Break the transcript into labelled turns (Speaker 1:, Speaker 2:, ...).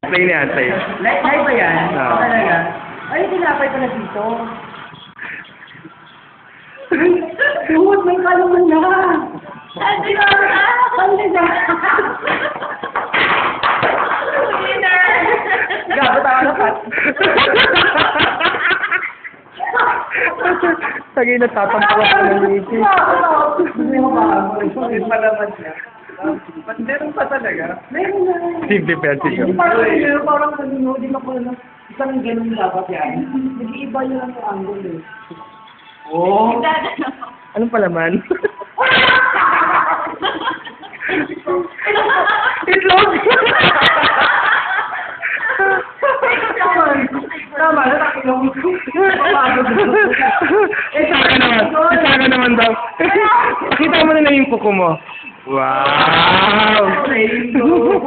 Speaker 1: Play niya, play.
Speaker 2: Live ba yan?
Speaker 1: Oo.
Speaker 2: Talaga? Ay, tinapay pala dito. Dude, may kalaman na. Andi na! Andi na! Gabot ako na pat.
Speaker 1: Tagay na tatampakan ko ng ngiti.
Speaker 2: Hindi mo ba? May palaman niya. Meron pa talaga? Meron na.
Speaker 1: Simple pwede siya.
Speaker 2: Parang kanino, di na pala isang ganun dapat yan. Nag-iiba yun ang angle eh. Oh!
Speaker 1: Anong palaman? Itlog!
Speaker 2: Tama, natakilong ko.
Speaker 1: Isa ka naman daw. Pakita mo na yung puko mo. Wow!
Speaker 2: Rainbow!